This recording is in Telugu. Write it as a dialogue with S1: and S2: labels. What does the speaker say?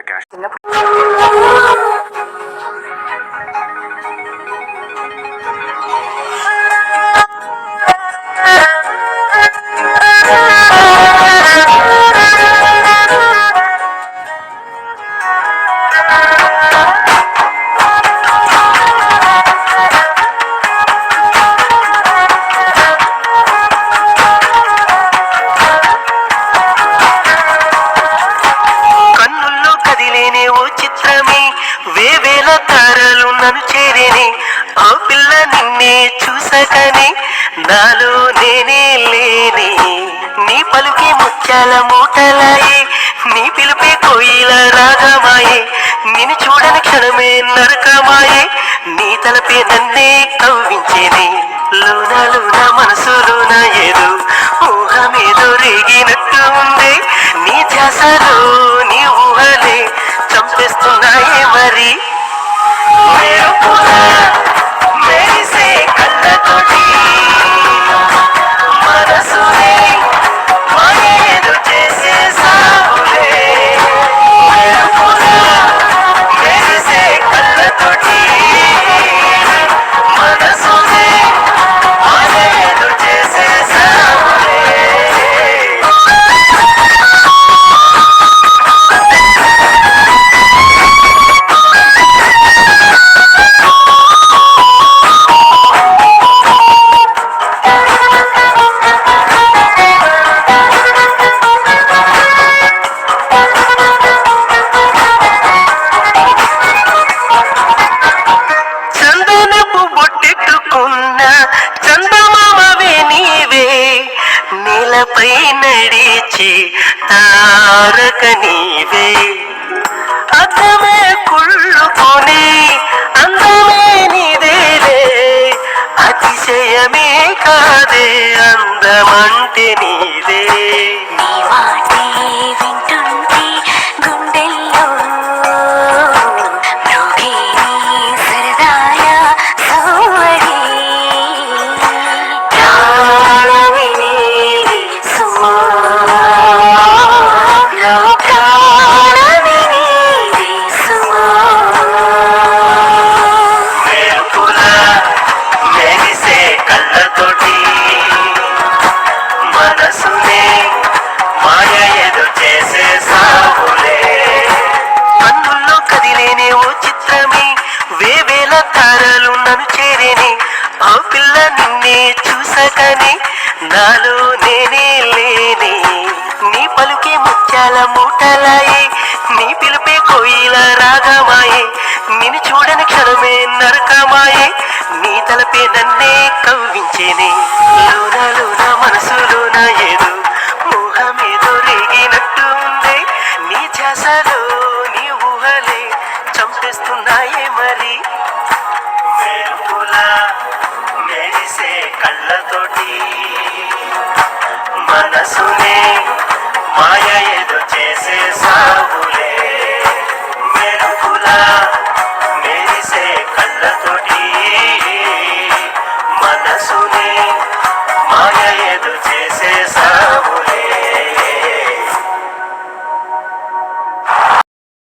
S1: క్యాష్. వేవేల తారలు నన్ను చేరేని ఆ పిల్ల నిన్నే చూసకని నాలో నేనే లేని నీ పలుకే ముత్యాల మూటలాయే నీ పిలుపే కోయిల రాగమాయే నిన్ను చూడని క్షణమే నరకమాయే నీ తలపే నన్నే కవ్వించేని లోన లోన మనసులోన ఏదో ఊహమేదో రేగినట్టు ఉంది నీ ధ్యాసలో నీ ఊహలే చంపేస్తున్నాయే మరి మెరిసే కళ్ళతోటి మనసునే మాయేదో చేసేసావులే మెరిసే కళ్ళతోటి మనసునే మాయేదో చేసేసావులే. చందమామవే నీవే నీలపై నడిచి తారక నీవే అద్దమే కుళ్ళుకొని అందమే నీదేలే అతిశయమే కాదే అందమంటే నీదే. కన్నుల్లో కదిలేనే ఓ చిత్రమే వేవేల తారలు నన్ను చేరేనే ఆ పిల్ల నిన్నే చూసకని నాలో నేనే లేని నీ పలుకే ముత్యాల మూటలాయే నీ పిలుపే కోయిల రాగమాయే నిన్ను చూడని క్షణమే నరకమాయే నీ తలపే నన్నే కవ్వించేనే లోన లోన మనసులోన ఏదో మోహమేదో రేగినట్టు ఉంది నీ ధ్యాసలో నీ ఊహలే చంపేస్తున్నాయే మరి మెరిసే కళ్ళతోటి మనసునే